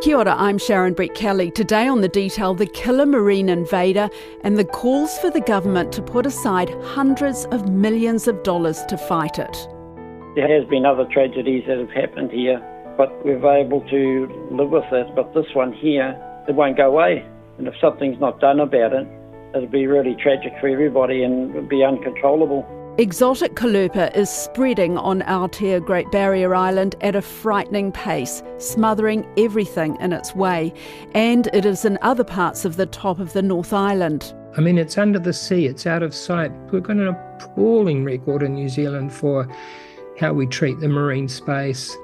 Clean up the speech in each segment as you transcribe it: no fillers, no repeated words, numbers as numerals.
Kia ora, I'm Sharon Brett-Kelly. Today on The Detail, the killer marine invader and the calls for the government to put aside hundreds of millions of dollars to fight it. There has been other tragedies that have happened here, but we're able to live with it. But this one here, it won't go away. And if something's not done about it, it'll be really tragic for everybody and it'll be uncontrollable. Exotic Caulerpa is spreading on Aotearoa Great Barrier Island at a frightening pace, smothering everything in its way. And it is in other parts of the top of the North Island. I mean, it's under the sea, it's out of sight. We've got an appalling record in New Zealand for how we treat the marine space,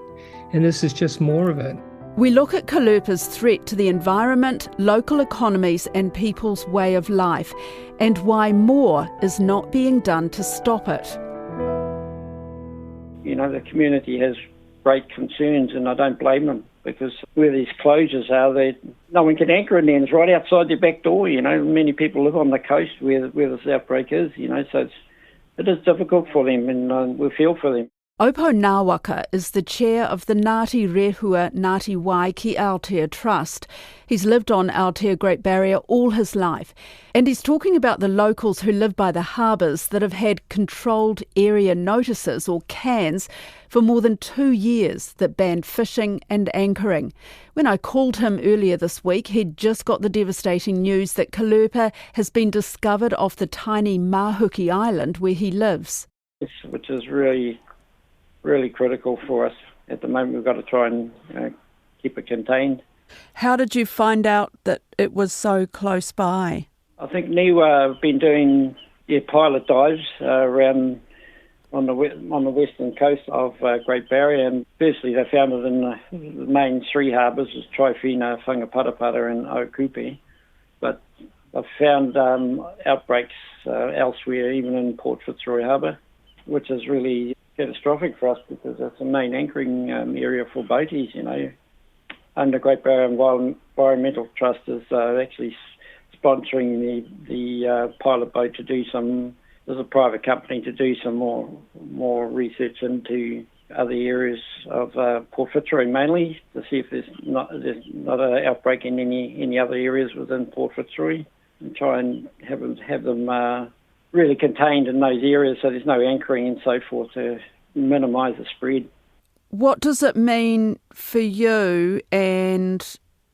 and this is just more of it. We look at Caulerpa's threat to the environment, local economies and people's way of life, and why more is not being done to stop it. You know, the community has great concerns, and I don't blame them, because where these closures are, no one can anchor in there. It's right outside their back door, you know. Many people live on the coast where this outbreak is, you know, so it is difficult for them, and we feel for them. Opo Ngāwaka is the chair of the Ngāti Rehua Ngāti Wai Ki Aotea Trust. He's lived on Aotea Great Barrier all his life, and he's talking about the locals who live by the harbours that have had controlled area notices, or cans, for more than 2 years that banned fishing and anchoring. When I called him earlier this week, he'd just got the devastating news that Caulerpa has been discovered off the tiny Mahuki Island where he lives. Which is really critical for us. At the moment, we've got to try and keep it contained. How did you find out that it was so close by? I think NIWA have been doing pilot dives around on the western coast of Great Barrier, and firstly they found it in the main three harbours, Trifina, Whangapatapata and Okupe, but I've found outbreaks elsewhere, even in Port Fitzroy Harbour, which is really catastrophic for us because it's a main anchoring area for boaties, you know. And the Great Barrier Environmental Trust is actually sponsoring the pilot boat to do some, as a private company, to do some more research into other areas of Port Fitzroy mainly, to see if there's not an outbreak in any other areas within Port Fitzroy, and try and have them really contained in those areas so there's no anchoring and so forth to minimise the spread. What does it mean for you and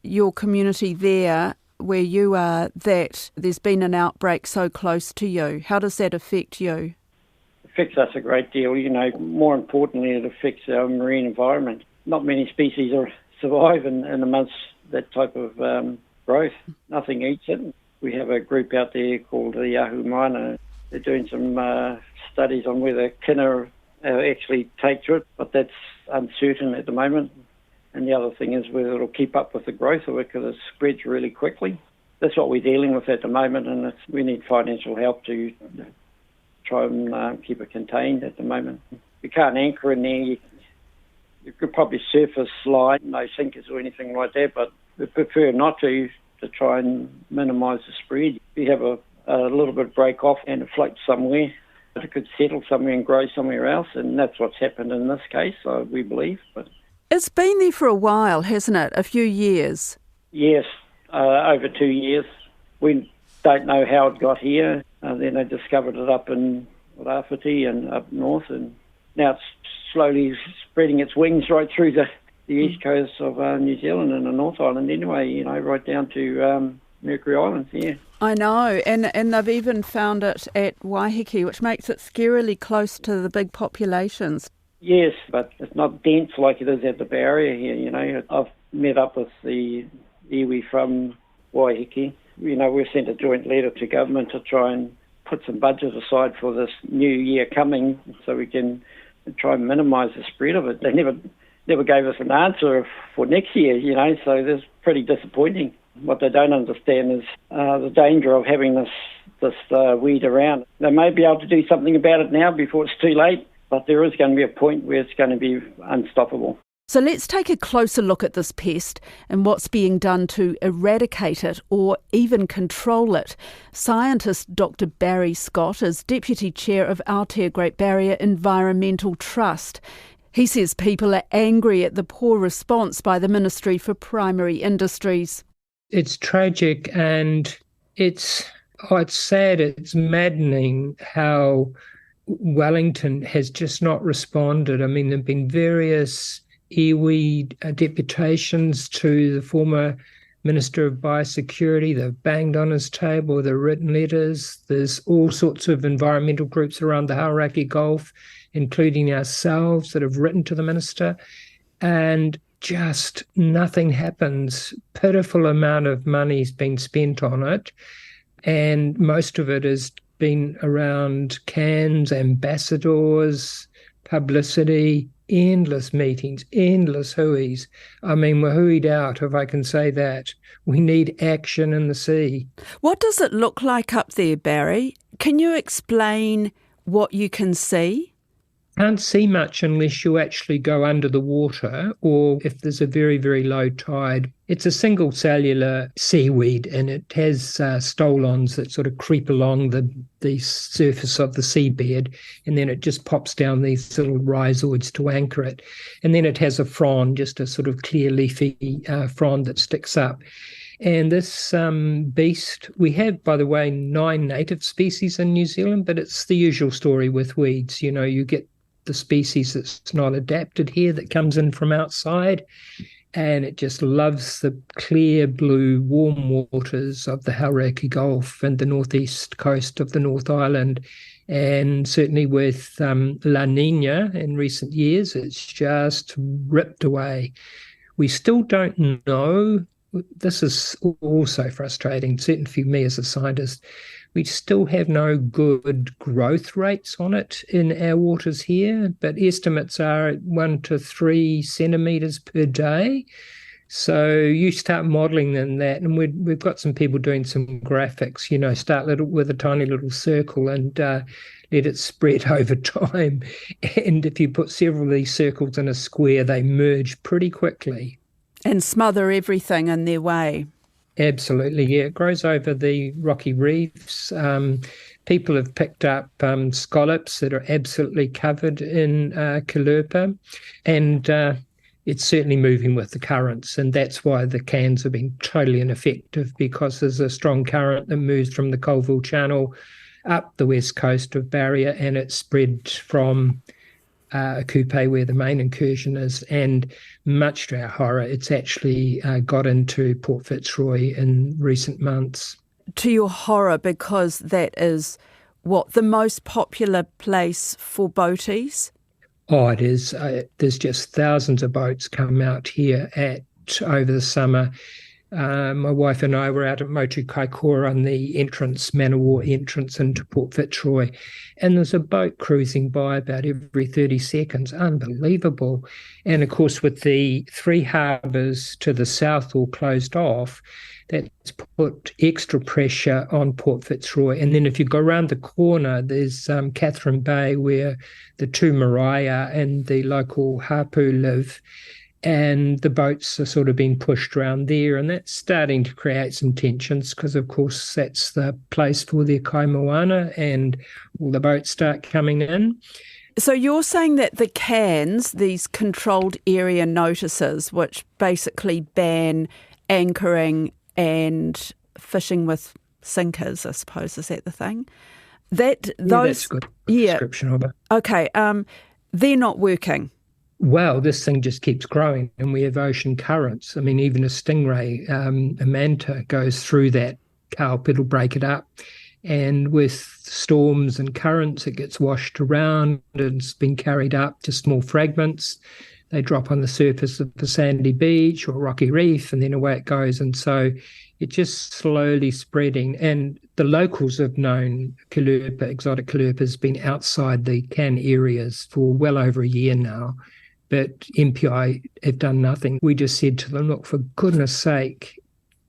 your community there where you are that there's been an outbreak so close to you? How does that affect you? It affects us a great deal, you know. More importantly, it affects our marine environment. Not many species survive in amongst that type of growth. Nothing eats it. We have a group out there called the Yahoo Miner. They're doing some studies on whether kina actually take to it, but that's uncertain at the moment. And the other thing is whether it'll keep up with the growth of it, because it spreads really quickly. That's what we're dealing with at the moment, and we need financial help to try and keep it contained at the moment. You can't anchor in there. You could probably surface slide, no sinkers or anything like that, but we prefer not to try and minimise the spread. You have a little bit break off and it floats somewhere, but it could settle somewhere and grow somewhere else, and that's what's happened in this case, we believe. But it's been there for a while, hasn't it? A few years. Yes, over 2 years. We don't know how it got here. Then they discovered it up in Rafiti and up north, and now it's slowly spreading its wings right through the east coast of New Zealand and the North Island anyway, you know, right down to Mercury Islands, yeah. I know, and they've even found it at Waiheke, which makes it scarily close to the big populations. Yes, but it's not dense like it is at the barrier here, you know. I've met up with the iwi from Waiheke. You know, we've sent a joint letter to government to try and put some budget aside for this new year coming so we can try and minimise the spread of it. They never gave us an answer for next year, you know, so that's pretty disappointing. What they don't understand is the danger of having this weed around. They may be able to do something about it now before it's too late, but there is going to be a point where it's going to be unstoppable. So let's take a closer look at this pest and what's being done to eradicate it or even control it. Scientist Dr. Barry Scott is Deputy Chair of Aotea Great Barrier Environmental Trust. He says people are angry at the poor response by the Ministry for Primary Industries. It's tragic and it's sad, it's maddening how Wellington has just not responded. I mean, there have been various iwi deputations to the former Minister of Biosecurity. They've banged on his table, they've written letters. There's all sorts of environmental groups around the Hauraki Gulf, including ourselves, that have written to the minister. And just nothing happens. Pitiful amount of money's been spent on it. And most of it has been around cans, ambassadors, publicity, endless meetings, endless hooies. I mean, we're hooied out, if I can say that. We need action in the sea. What does it look like up there, Barry? Can you explain what you can see? Can't see much unless you actually go under the water, or if there's a very, very low tide. It's a single cellular seaweed, and it has stolons that sort of creep along the surface of the seabed, and then it just pops down these little rhizoids to anchor it. And then it has a frond, just a sort of clear leafy frond that sticks up. And this beast, we have, by the way, 9 native species in New Zealand, but it's the usual story with weeds. You know, you get the species that's not adapted here that comes in from outside, and it just loves the clear blue warm waters of the Hauraki Gulf and the northeast coast of the North Island. And certainly with La Nina in recent years, it's just ripped away. We still don't know. This is also frustrating, certainly for me as a scientist. We still have no good growth rates on it in our waters here, but estimates are 1 to 3 centimetres per day. So you start modelling in that, and we've got some people doing some graphics, you know, start with a tiny little circle and let it spread over time. And if you put several of these circles in a square, they merge pretty quickly. And smother everything in their way. Absolutely, yeah. It grows over the rocky reefs. People have picked up scallops that are absolutely covered in Caulerpa, and it's certainly moving with the currents, and that's why the cans have been totally ineffective, because there's a strong current that moves from the Colville Channel up the west coast of Barrier, and it's spread from Kupe, where the main incursion is, and much to our horror, it's actually got into Port Fitzroy in recent months. To your horror, because that is, what, the most popular place for boaties? Oh, it is. There's just thousands of boats come out here over the summer. My wife and I were out at Motu Kaikoura on the entrance, Manawar entrance into Port Fitzroy, and there's a boat cruising by about every 30 seconds. Unbelievable. And of course, with the 3 harbours to the south all closed off, that's put extra pressure on Port Fitzroy. And then if you go around the corner, there's Catherine Bay, where the 2 Mariah and the local hapu live. And the boats are sort of being pushed around there, and that's starting to create some tensions, because, of course, that's the place for their kaimoana, and all the boats start coming in. So you're saying that the cans, these controlled area notices, which basically ban anchoring and fishing with sinkers, I suppose, is that the thing? That's a good description of it. Okay, they're not working. Well, this thing just keeps growing, and we have ocean currents. I mean, even a stingray, a manta, goes through that kelp, it'll break it up. And with storms and currents, it gets washed around and it's been carried up to small fragments. They drop on the surface of a sandy beach or rocky reef, and then away it goes. And so it's just slowly spreading. And the locals have known Caulerpa, exotic Caulerpa, has been outside the can areas for well over a year now. But MPI have done nothing. We just said to them, look, for goodness sake,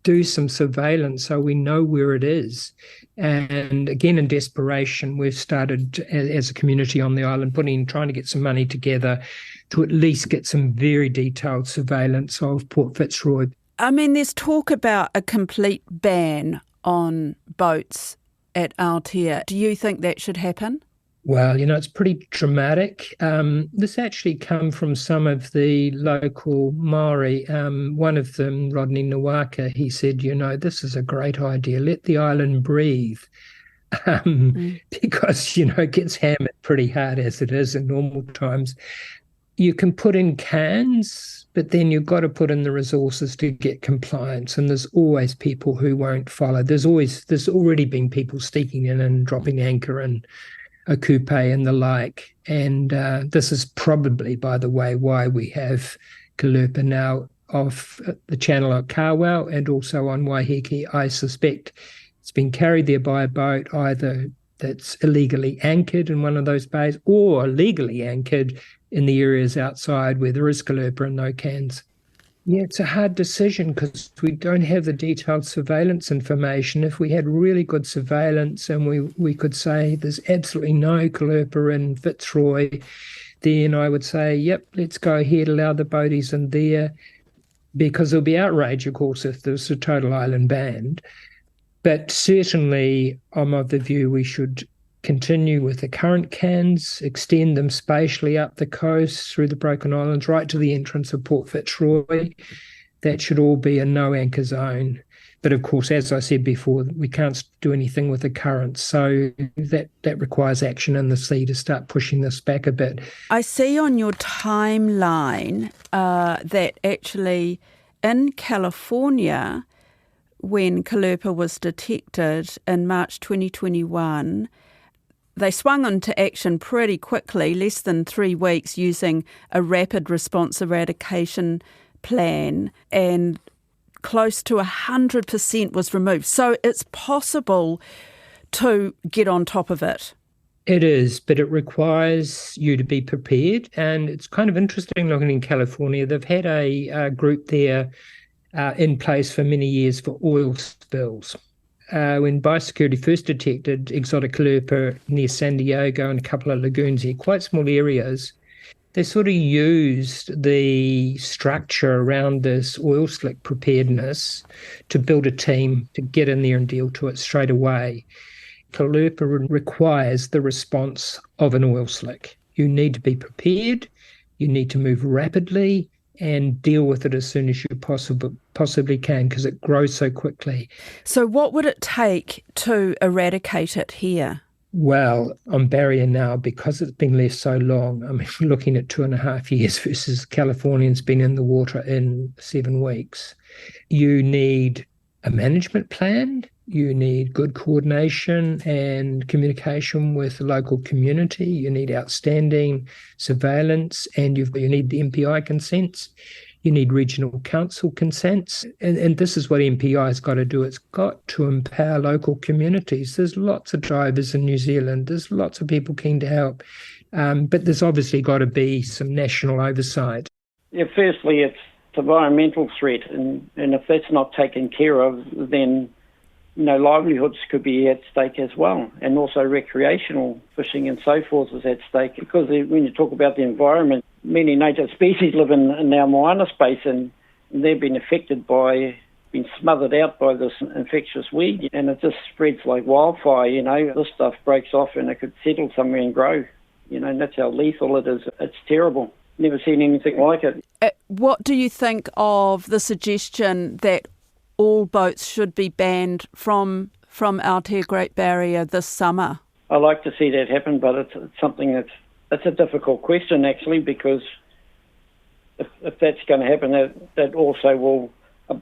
do some surveillance so we know where it is. And again, in desperation, we've started as a community on the island trying to get some money together to at least get some very detailed surveillance of Port Fitzroy. I mean, there's talk about a complete ban on boats at Aotea. Do you think that should happen? Well, it's pretty dramatic. This actually come from some of the local Maori. One of them, Rodney Nawaka, he said, this is a great idea. Let the island breathe. Because, it gets hammered pretty hard as it is in normal times. You can put in cans, but then you've got to put in the resources to get compliance. And there's always people who won't follow. There's already been people sneaking in and dropping anchor and a coupe and the like. And this is probably, by the way, why we have Caulerpa now off the channel at Kawau and also on Waiheke. I suspect it's been carried there by a boat, either that's illegally anchored in one of those bays or legally anchored in the areas outside where there is Caulerpa and no cans. Yeah, it's a hard decision because we don't have the detailed surveillance information. If we had really good surveillance and we could say there's absolutely no Caulerpa in Fitzroy, then I would say, yep, let's go ahead, allow the boaties in there, because there'll be outrage, of course, if there's a total island ban. But certainly I'm of the view we should continue with the current cans, extend them spatially up the coast through the Broken Islands right to the entrance of Port Fitzroy. That should all be a no anchor zone. But of course, as I said before, we can't do anything with the currents. So that requires action in the sea to start pushing this back a bit. I see on your timeline that actually in California, when Caulerpa was detected in March 2021, they swung into action pretty quickly, less than 3 weeks, using a rapid response eradication plan, and close to 100% was removed. So it's possible to get on top of it. It is, but it requires you to be prepared. And it's kind of interesting looking in California. They've had a group there in place for many years for oil spills. When biosecurity first detected exotic Caulerpa near San Diego and a couple of lagoons here, quite small areas, they sort of used the structure around this oil slick preparedness to build a team to get in there and deal to it straight away. Caulerpa requires the response of an oil slick. You need to be prepared, you need to move rapidly, and deal with it as soon as you possibly can, because it grows so quickly. So what would it take to eradicate it here? Well, on barrier now, because it's been left so long, I mean, we're looking at 2.5 years versus Californians been in the water in 7 weeks. You need a management plan. You need good coordination and communication with the local community. You need outstanding surveillance, and you need the MPI consents. You need regional council consents. And this is what MPI has got to do. It's got to empower local communities. There's lots of divers in New Zealand. There's lots of people keen to help. But there's obviously got to be some national oversight. Yeah, firstly, it's the environmental threat. And if that's not taken care of, then livelihoods could be at stake as well, and also recreational fishing and so forth is at stake. Because when you talk about the environment, many native species live in our moana space, and they've been affected by being smothered out by this infectious weed, and it just spreads like wildfire. This stuff breaks off and it could settle somewhere and grow. And that's how lethal it is. It's terrible. Never seen anything like it. What do you think of the suggestion that all boats should be banned from Aotea Great Barrier this summer? I like to see that happen, but it's something that's a difficult question, actually, because if that's going to happen, that also will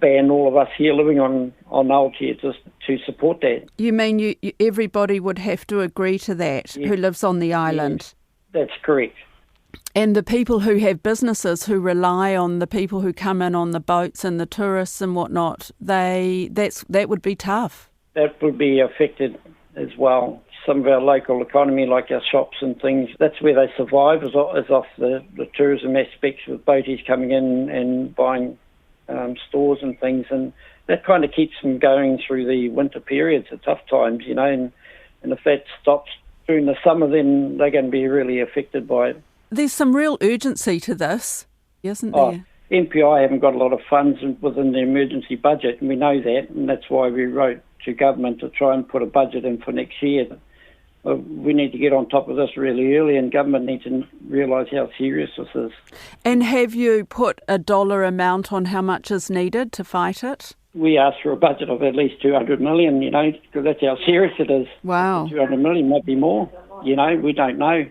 ban all of us here living on Aotea to support that. You mean everybody would have to agree to that, Yeah. who lives on the island? Yeah, that's correct. And the people who have businesses who rely on the people who come in on the boats and the tourists and whatnot, that would be tough. That would be affected as well. Some of our local economy, like our shops and things, that's where they survive, is off the tourism aspects, with boaties coming in and buying stores and things, and that kind of keeps them going through the winter periods, the tough times, and if that stops during the summer, then they're going to be really affected by it. There's some real urgency to this, isn't there? MPI haven't got a lot of funds within the emergency budget, and we know that, and that's why we wrote to government to try and put a budget in for next year. we need to get on top of this really early, and government needs to realise how serious this is. And have you put a dollar amount on how much is needed to fight it? We asked for a budget of at least 200 million, because that's how serious it is. Wow. 200 million might be more, we don't know.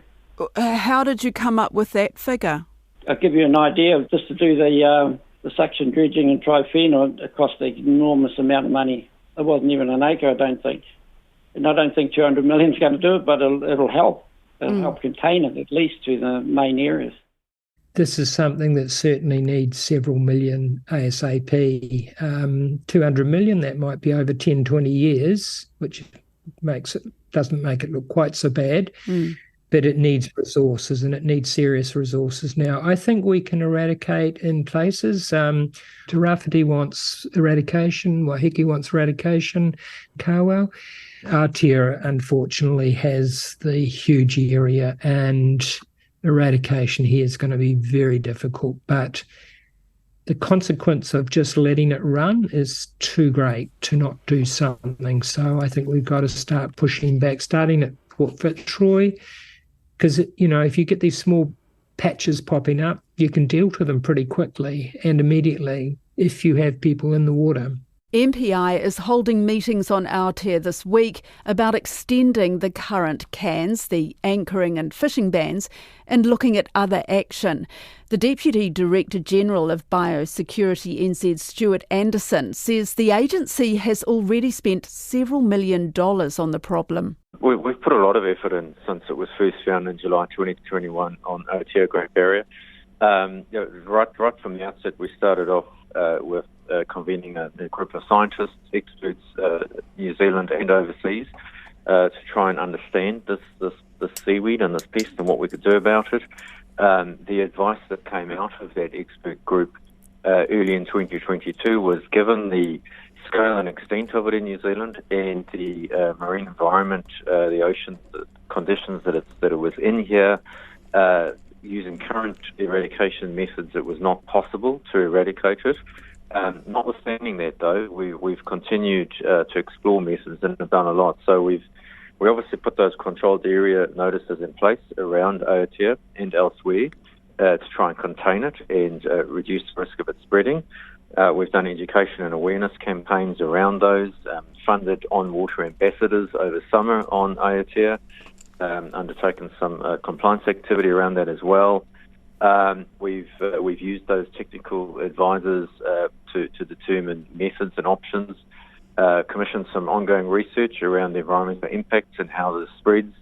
How did you come up with that figure? I'll give you an idea. Just to do the suction dredging and triphenol, it cost an enormous amount of money. It wasn't even an acre, I don't think. And I don't think 200 million is going to do it, but it'll help. It'll help contain it, at least to the main areas. This is something that certainly needs several million ASAP. 200 million, that might be over 10, 20 years, which doesn't make it look quite so bad. But it needs resources, and it needs serious resources. Now, I think we can eradicate in places. Te Rāwhiti wants eradication, Wahiki wants eradication, Kawau. Aotea, unfortunately, has the huge area, and eradication here is going to be very difficult. But the consequence of just letting it run is too great to not do something. So I think we've got to start pushing back, starting at Port Fitzroy, because, if you get these small patches popping up, you can deal with them pretty quickly and immediately if you have people in the water. MPI is holding meetings on Aotea this week about extending the current cans, the anchoring and fishing bans, and looking at other action. The Deputy Director General of Biosecurity NZ, Stuart Anderson, says the agency has already spent several $1 million on the problem. We've put a lot of effort in since it was first found in July 2021 on Aotea Great Barrier. Right from the outset, we started off with convening a group of scientists, experts, New Zealand and overseas, to try and understand this seaweed and this pest and what we could do about it. The advice that came out of that expert group early in 2022 was, given the scale and extent of it in New Zealand and the marine environment, the ocean, the conditions that it was in here, using current eradication methods, it was not possible to eradicate it. Notwithstanding that, though, we've continued to explore methods and have done a lot. So we obviously put those controlled area notices in place around Aotea and elsewhere to try and contain it and reduce the risk of it spreading. We've done education and awareness campaigns around those, funded on-water ambassadors over summer on Aotea, undertaken some compliance activity around that as well. We've used those technical advisors to determine methods and options, commissioned some ongoing research around the environmental impacts and how this spreads,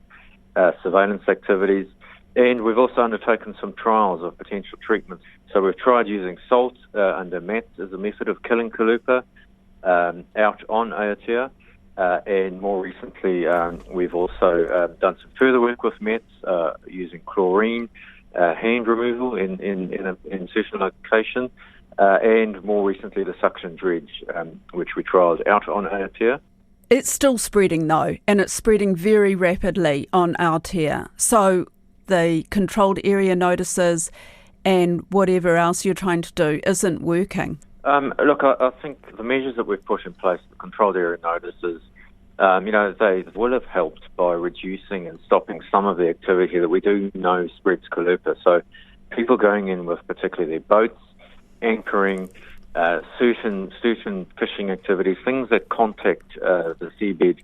surveillance activities, and we've also undertaken some trials of potential treatments. So we've tried using salt under mats as a method of killing Caulerpa out on Aotea, and more recently we've also done some further work with mats using chlorine, hand removal in certain locations, and more recently the suction dredge, which we trialled out on Aotea. It's still spreading though, and it's spreading very rapidly on Aotea. So the controlled area notices and whatever else you're trying to do isn't working. Look, I think the measures that we've put in place, the controlled area notices, they will have helped by reducing and stopping some of the activity that we do know spreads Caulerpa. So people going in with particularly their boats, anchoring, certain fishing activities, things that contact the seabed,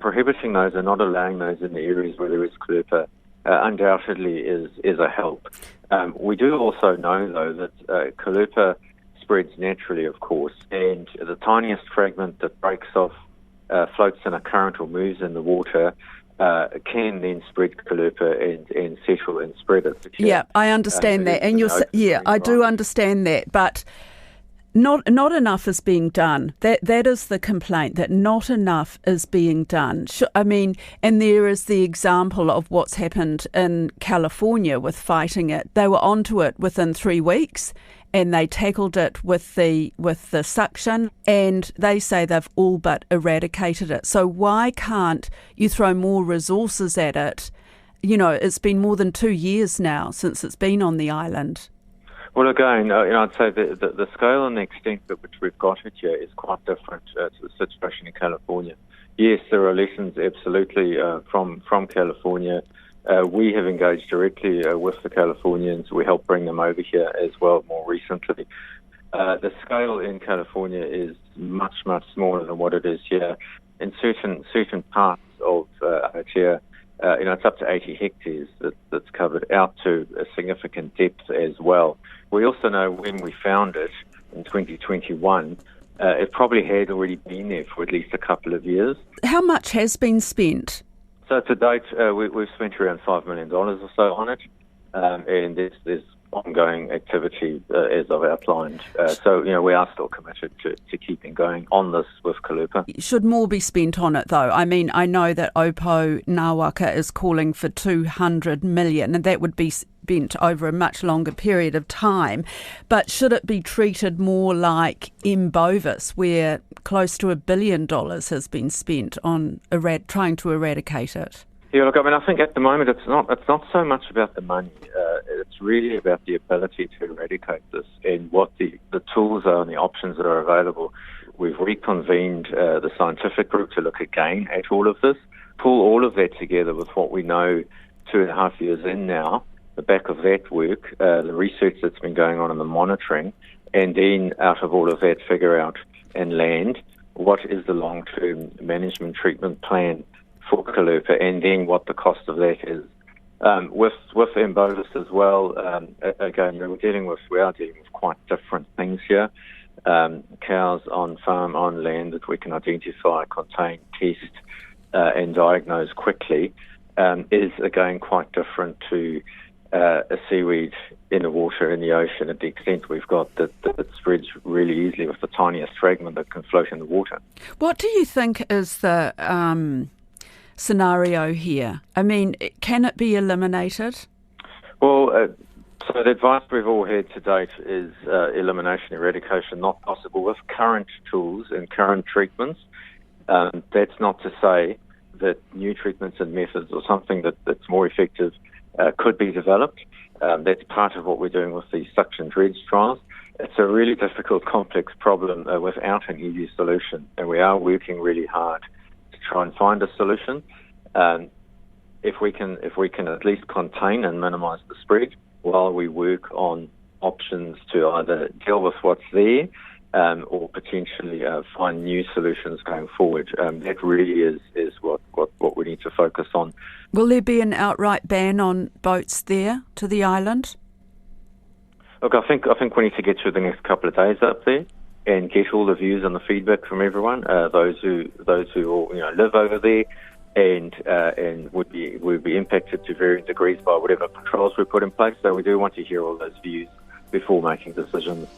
prohibiting those and not allowing those in the areas where there is Caulerpa undoubtedly is a help. We do also know, though, that Caulerpa spreads naturally, of course, and the tiniest fragment that breaks off, floats in a current or moves in the water, can then spread Caulerpa and settle and spread it. Yeah, I understand that, and I do understand that, but not enough is being done. That is the complaint, that not enough is being done. And there is the example of what's happened in California with fighting it. They were onto it within 3 weeks, and they tackled it with the suction, and they say they've all but eradicated it. So why can't you throw more resources at it? It's been more than 2 years now since it's been on the island. Well, again, I'd say the scale and the extent at which we've got it here is quite different to the situation in California. Yes, there are lessons absolutely from California. We have engaged directly with the Californians. We helped bring them over here as well more recently. The scale in California is much, much smaller than what it is here. In certain parts of Aotea, it's up to 80 hectares that's covered out to a significant depth as well. We also know when we found it in 2021, it probably had already been there for at least a couple of years. How much has been spent? So to date, we've spent around $5 million or so on it, and there's ongoing activity as I've outlined. So we are still committed to keeping going on this with Caulerpa. Should more be spent on it, though? I mean, I know that Opo Ngāwaka is calling for $200 million, and that would be spent over a much longer period of time. But should it be treated more like M. bovis, where close to $1 billion has been spent on trying to eradicate it? Yeah, look, I mean, I think at the moment it's not so much about the money. It's really about the ability to eradicate this and what the tools are and the options that are available. We've reconvened the scientific group to look again at all of this, pull all of that together with what we know 2.5 years in now, the back of that work, the research that's been going on and the monitoring, and then out of all of that figure out and land what is the long-term management treatment plan for Caulerpa, and then what the cost of that is. With M. bovis as well, again, we are dealing with quite different things here. Cows on farm, on land that we can identify, contain, test, and diagnose quickly is again quite different to a seaweed in the water, in the ocean, at the extent we've got that it spreads really easily with the tiniest fragment that can float in the water. What do you think is the scenario here? I mean, can it be eliminated? Well, so the advice we've all had to date is elimination, eradication, not possible with current tools and current treatments. That's not to say that new treatments and methods or something that's more effective could be developed. That's part of what we're doing with the suction dredge trials. It's a really difficult, complex problem without an easy solution, and we are working really hard to try and find a solution. If we can at least contain and minimise the spread while we work on options to either deal with what's there or potentially find new solutions going forward. That really is what we need to focus on. Will there be an outright ban on boats there to the island? Look, I think we need to get through the next couple of days up there and get all the views and the feedback from everyone, those who all, live over there and would be impacted to varying degrees by whatever controls we put in place. So we do want to hear all those views before making decisions.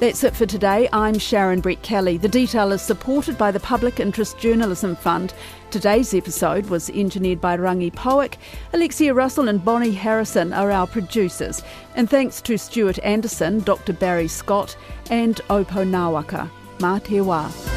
That's it for today. I'm Sharon Brett-Kelly. The Detail is supported by the Public Interest Journalism Fund. Today's episode was engineered by Rangi Powick. Alexia Russell and Bonnie Harrison are our producers. And thanks to Stuart Anderson, Dr. Barry Scott and Opo Ngāwaka. Mā te wā.